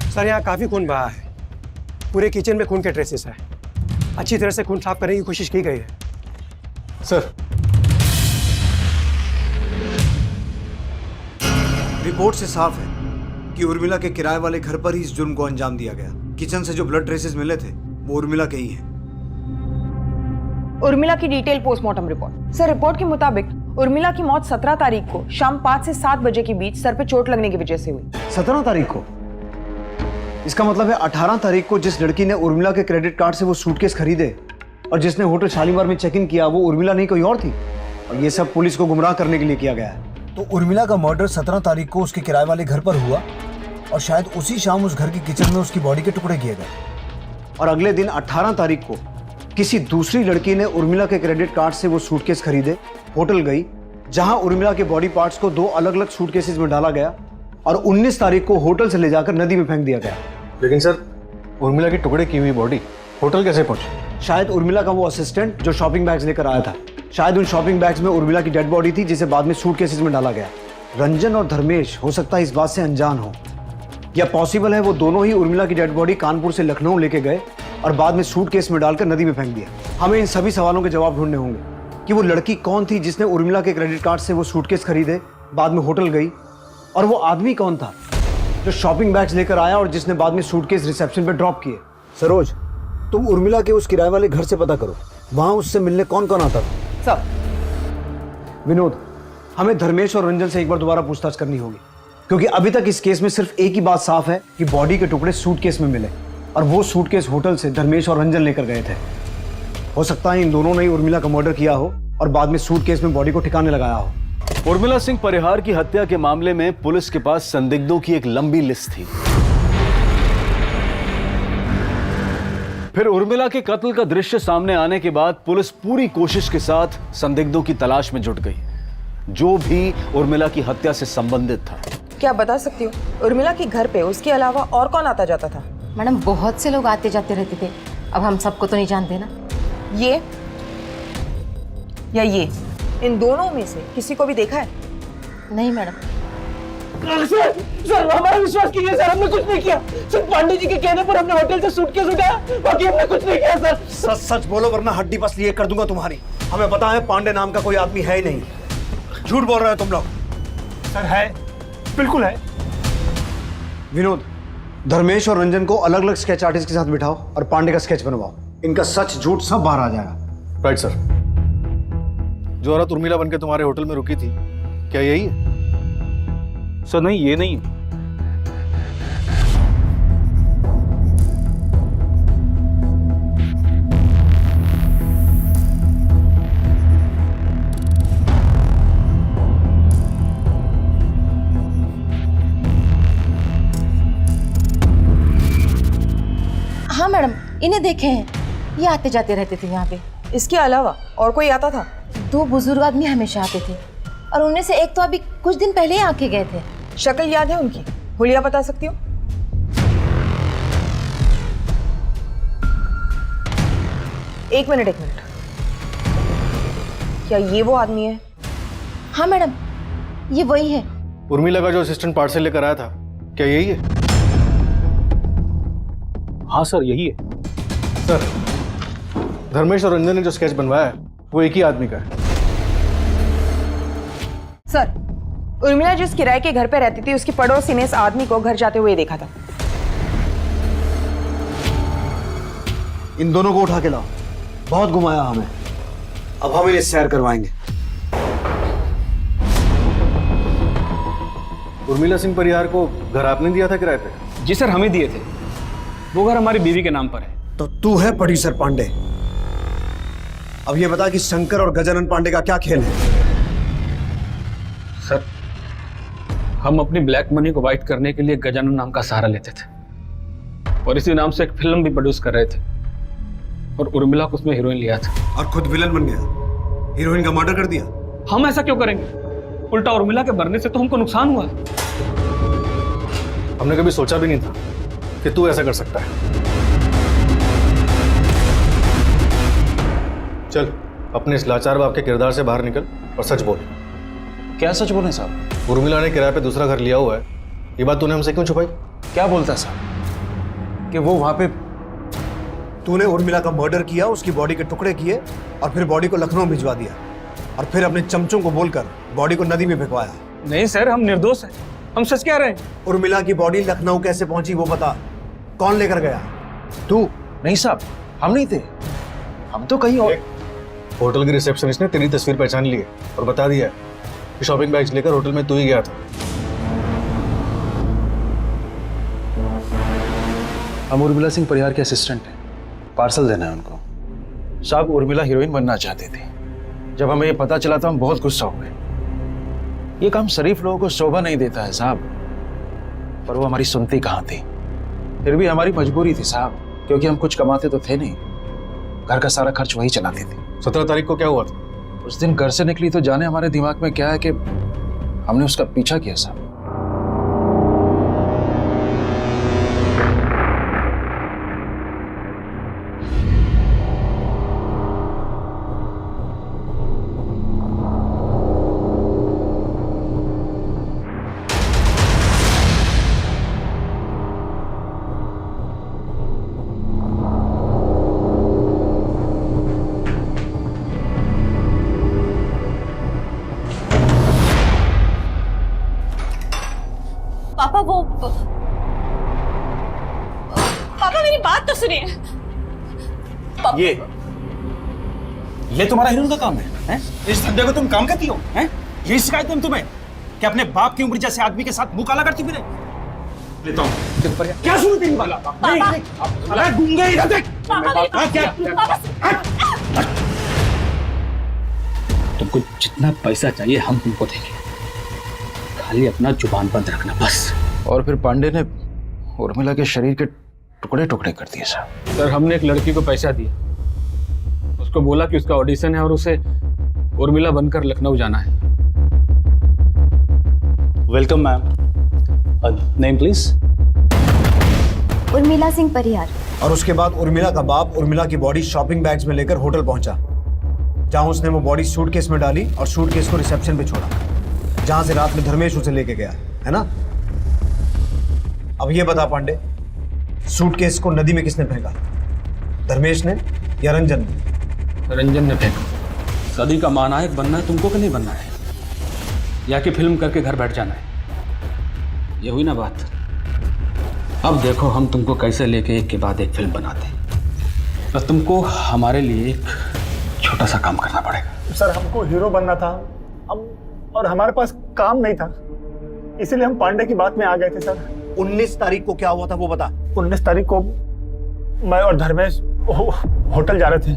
सर, यहाँ काफी खून बहा है, पूरे किचन में खून के ट्रेसेस हैं। अच्छी तरह से खून साफ करने की कोशिश की गई है। सर, रिपोर्ट से साफ है कि उर्मिला के किराए वाले घर पर ही इस जुर्म को अंजाम दिया गया। किचन से जो ब्लड ट्रेसेस मिले थे वो उर्मिला के ही हैं। उर्मिला की detail postmortem report. Sir, report के मुताबिक उर्मिला की मौत 17 तारीख को शाम 5 से 7 बजे के बीच सर पे चोट लगने की वजह से हुई। 17 तारीख को? इसका मतलब है 18 तारीख को जिस लड़की ने उर्मिला के क्रेडिट कार्ड से वो सूटकेस खरीदे और जिसने होटल शालीमार में चेक इन किया वो उर्मिला नहीं कोई और थी। और ये सब पुलिस को गुमराह करने के लिए किया गया है। तो उर्मिला का मर्डर 17 तारीख को उसके किराए वाले घर पर हुआ और शायद उसी शाम उस घर की किचन में उसकी बॉडी के टुकड़े किए गए। और अगले दिन 18 तारीख को किसी दूसरी लड़की ने उर्मिला के क्रेडिट कार्ड से वो सूटकेस खरीदे, होटल गई, जहां उर्मिला के बॉडी पार्ट्स को 2 अलग अलग सूटकेसेस में डाला गया और 19 तारीख को होटल से ले जाकर नदी में फेंक दिया गया। लेकिन सर, उर्मिला के टुकड़े की हुई बॉडी होटल कैसे पहुंची? शायद उर्मिला का वो असिस्टेंट जो शॉपिंग बैग्स लेकर आया था, शायद उन शॉपिंग बैग्स में उर्मिला की डेड बॉडी थी जिसे बाद में सूटकेसेस में डाला गया। रंजन और धर्मेश हो सकता है इस बात से अनजान हो, या पॉसिबल है वो दोनों ही उर्मिला की डेड बॉडी कानपुर से लखनऊ लेके गए और बाद में सूटकेस में डालकर नदी में फेंक दिया। हमें इन सभी सवालों के जवाब ढूंढने होंगे कि वो लड़की कौन थी जिसने उर्मिला के क्रेडिट कार्ड से वो सूटकेस खरीदे, बाद में होटल गई, और वो आदमी कौन था जो शॉपिंग बैग्स लेकर आया और जिसने बाद में सूटकेस रिसेप्शन पे ड्रॉप किए। सरोज, तुम उर्मिला के उस किराए वाले घर से पता करो, वहां उससे मिलने कौन कौन आता था। सब। विनोद, हमें धर्मेश और रंजन से एक बार दोबारा पूछताछ करनी होगी, क्योंकि अभी तक इस केस में सिर्फ एक ही बात साफ है कि बॉडी के टुकड़े सूटकेस में मिले और वो सूटकेस होटल से धर्मेश और रंजन लेकर गए थे। हो सकता है इन दोनों ने ही उर्मिला का मर्डर किया हो और बाद में सूटकेस में बॉडी को ठिकाने लगाया हो। उर्मिला सिंह परिहार की हत्या के मामले में पुलिस के पास संदिग्धों की एक लंबी लिस्ट थी। फिर उर्मिला के कत्ल का दृश्य सामने आने के बाद पुलिस पूरी कोशिश के साथ संदिग्धों की तलाश में जुट गई, जो भी उर्मिला की हत्या से संबंधित था। क्या बता सकती हो उर्मिला के घर पे उसके अलावा और कौन आता जाता था? मैडम, बहुत से लोग आते जाते रहते थे, अब हम सबको तो नहीं जानते ना। ये या ये, इन दोनों में से किसी को भी देखा है? नहीं मैडम। सर हमारा विश्वास कीजिए सर, हमने कुछ नहीं किया। सिर्फ पांडे जी के कहने पर हमने होटल से सूटकेस उठाया, बाकी हमने कुछ नहीं किया सर। सच सच बोलो वरना हड्डी बस लिए कर दूंगा तुम्हारी। हमें पता है पांडे नाम का कोई आदमी है ही नहीं। झूठ बोल रहे हो तुम लोग। सर है, बिल्कुल है। विनोद, धर्मेश और रंजन को अलग अलग स्केच आर्टिस्ट के साथ बिठाओ और पांडे का स्केच बनवाओ। इनका सच झूठ सब बाहर आ जाएगा। Right sir. जो औरत उर्मिला बनके तुम्हारे होटल में रुकी थी, क्या यही है? सर नहीं, ये नहीं है। हाँ मैडम, इन्हें देखे हैं, ये आते जाते रहते थे यहाँ पे। इसके अलावा और कोई आता था? 2 बुजुर्ग आदमी हमेशा आते थे और उनमें से एक तो अभी कुछ दिन पहले ही आके गए थे। शक्ल याद है उनकी? हुलिया बता सकती हो? एक मिनट। क्या ये वो आदमी है? हाँ मैडम, ये वही है। उर्मिला का जो असिस्टेंट पार्सल लेकर आया था, क्या यही है? हाँ सर, यही है। सर, धर्मेश और रंजन ने जो स्केच बनवाया है वो एक ही आदमी का है। सर, उर्मिला जिस किराए के घर पे रहती थी, उसकी पड़ोसी ने इस आदमी को घर जाते हुए देखा था। इन दोनों को उठा के लाओ। बहुत घुमाया हमें, अब हम इन्हें सैर करवाएंगे। उर्मिला सिंह परिहार को घर आपने दिया था किराए पे? जी सर, हमें दिए थे। वो घर हमारी बीवी के नाम पर है। तो तू है प्रोड्यूसर पांडे। अब ये बता कि शंकर और गजानन पांडे का क्या खेल है? सर, हम अपनी ब्लैक मनी को वाइट करने के लिए गजानन नाम का सहारा लेते थे और इसी नाम से एक फिल्म भी प्रोड्यूस कर रहे थे और उर्मिला को उसमें हीरोइन लिया था। और खुद विलन बन गया, हीरोइन का मर्डर कर दिया। हम ऐसा क्यों करेंगे? उल्टा उर्मिला के मरने से तो हमको नुकसान हुआ। हमने कभी सोचा भी नहीं था कि तू ऐसा कर सकता है। चल, अपने इस लाचार बाप के किरदार से बाहर निकल और सच बोल। क्या सच बोले साहब? उर्मिला ने किराए पे दूसरा घर लिया हुआ है, ये बात तूने हमसे क्यों छुपाई? क्या बोलता साहब कि वो वहां पे? तूने उर्मिला का मर्डर किया, उसकी बॉडी के टुकड़े किए और फिर बॉडी को लखनऊ भिजवा दिया और फिर अपने चमचों को बोलकर बॉडी को नदी में फेंकवाया। नहीं सर, हम निर्दोष हैं, हम सच कह रहे हैं। उर्मिला की बॉडी लखनऊ कैसे पहुंची वो बता। कौन लेकर गया? तू? नहीं साहब, हम नहीं थे, हम तो कहीं और। होटल की रिसेप्शनिस्ट ने तेरी तस्वीर पहचान ली है और बता दिया है कि शॉपिंग बैग्स लेकर होटल में तू ही गया था। हम उर्मिला सिंह परिहार के असिस्टेंट हैं, पार्सल देना है उनको। साहब, उर्मिला हीरोइन बनना चाहती थी। जब हमें ये पता चला तो हम बहुत गुस्सा हुए। ये काम शरीफ लोगों को शोभा नहीं देता है साहब, पर वो हमारी सुनती कहाँ थी। फिर भी हमारी मजबूरी थी साहब, क्योंकि हम कुछ कमाते तो थे नहीं, घर का सारा खर्च वही चलाती थी। 17 तारीख को क्या हुआ था? उस दिन घर से निकली तो जाने हमारे दिमाग में क्या है कि हमने उसका पीछा किया साहब। पापा मेरी बात तो सुनिए। ये तुम्हारा हीरोइन का काम है, हैं? इस धंधे को तुम काम करती हो, हैं? ये शिकायत है तुम्हें कि अपने बाप की उम्र जैसे आदमी के साथ मुंह काला करती फिरे। लेता हूं। क्या सुनो तेरी बात? नहीं, गूंगे इधर देख। तुमको जितना पैसा चाहिए हम तुमको देंगे, खाली अपना जुबान बंद रखना बस। और फिर पांडे ने उर्मिला के शरीर के टुकड़े टुकड़े कर दिए साहब। सर, हमने एक लड़की को पैसा दिया, उसको बोला कि उसका ऑडिशन है और उसे उर्मिला बनकर लखनऊ जाना है। Welcome ma'am. Name please? Urmila Singh Parihar. और उसके बाद उर्मिला का बाप उर्मिला की बॉडी शॉपिंग बैग्स में लेकर होटल पहुंचा, जहां उसने वो बॉडी सूटकेस में डाली और सूटकेस को रिसेप्शन पे छोड़ा, जहां से रात में धर्मेश उसे लेके गया। है ना? अब ये बता पांडे, सूटकेस को नदी में किसने फेंका? धर्मेश ने या रंजन ने? रंजन ने फेंका। सदी का महानायक बनना है तुमको कि नहीं बनना है, या कि फिल्म करके घर बैठ जाना है? ये हुई ना बात। अब देखो हम तुमको कैसे लेके एक के बाद एक फिल्म बनाते हैं। तो तुमको हमारे लिए एक छोटा सा काम करना पड़ेगा। सर हमको हीरो बनना था, और हमारे पास काम नहीं था, इसीलिए हम पांडे की बात में आ गए थे सर। 19 तारीख को क्या हुआ था वो बता। 19 तारीख को मैं और धर्मेश होटल जा रहे थे,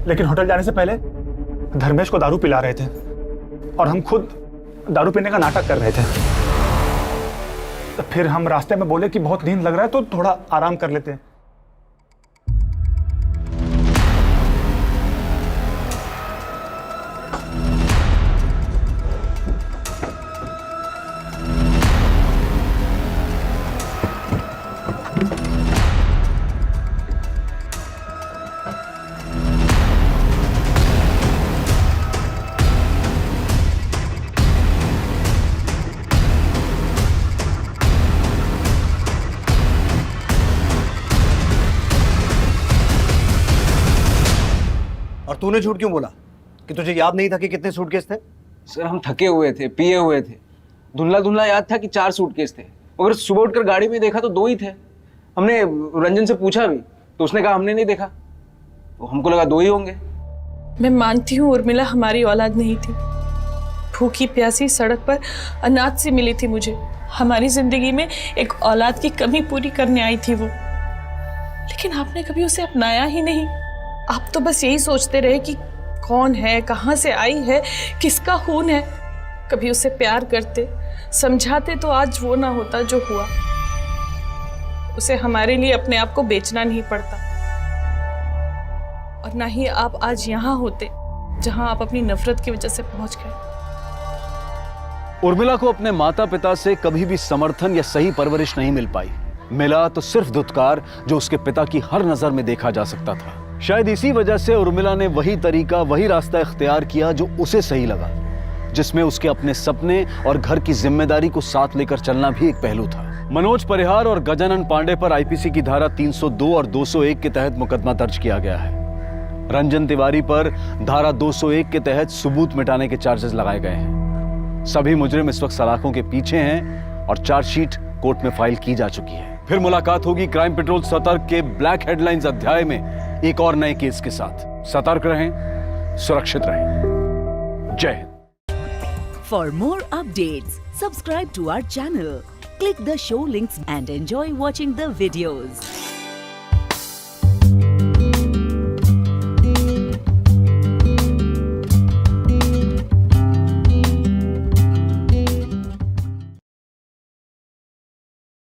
लेकिन होटल जाने से पहले धर्मेश को दारू पिला रहे थे और हम खुद दारू पीने का नाटक कर रहे थे। तो फिर हम रास्ते में बोले कि बहुत नींद लग रहा है तो थोड़ा आराम कर लेते हैं। और तूने झूठ क्यों बोला कि तुझे याद नहीं था कि कितने सूटकेस थे? सर हम थके हुए थे, पिए हुए थे, धुंधला धुंधला याद था कि 4 सूटकेस थे, मगर सुबह उठकर गाड़ी में देखा तो 2 ही थे। हमने रंजन से पूछा भी तो उसने कहा हमने नहीं देखा, तो हमको लगा 2 ही होंगे। मैं मानती हूँ उर्मिला हमारी औलाद नहीं थी, भूखी प्यासी सड़क पर अनाथ से मिली थी मुझे। हमारी जिंदगी में एक औलाद की कमी पूरी करने आई थी वो, लेकिन आपने कभी उसे अपनाया ही नहीं। आप तो बस यही सोचते रहे कि कौन है, कहाँ से आई है, किसका खून है। कभी उसे प्यार करते, समझाते तो आज वो ना होता जो हुआ। उसे हमारे लिए अपने आप को बेचना नहीं पड़ता, और ना ही आप आज यहाँ होते जहाँ आप अपनी नफरत की वजह से पहुंच गए। उर्मिला को अपने माता पिता से कभी भी समर्थन या सही परवरिश नहीं मिल पाई। मिला तो सिर्फ धुतकार जो उसके पिता की हर नजर में देखा जा सकता था। शायद इसी वजह से उर्मिला ने वही तरीका, वही रास्ता इख्तियार किया जो उसे सही लगा, जिसमें उसके अपने सपने और घर की जिम्मेदारी को साथ लेकर चलना भी एक पहलू था। मनोज परिहार और गजानन पांडे पर आईपीसी की धारा 302 और 201 के तहत मुकदमा दर्ज किया गया है। रंजन तिवारी पर धारा 201 के तहत सबूत मिटाने के चार्जेस लगाए गए हैं। सभी मुजरिम इस वक्त सलाखों के पीछे हैं और चार्जशीट कोर्ट में फाइल की जा चुकी है। फिर मुलाकात होगी क्राइम पेट्रोल सतर्क के ब्लैक हेडलाइंस अध्याय में एक और नए केस के साथ। सतर्क रहें, सुरक्षित रहें। जय Hind. For more updates, subscribe to our channel, click the show links and enjoy watching the videos.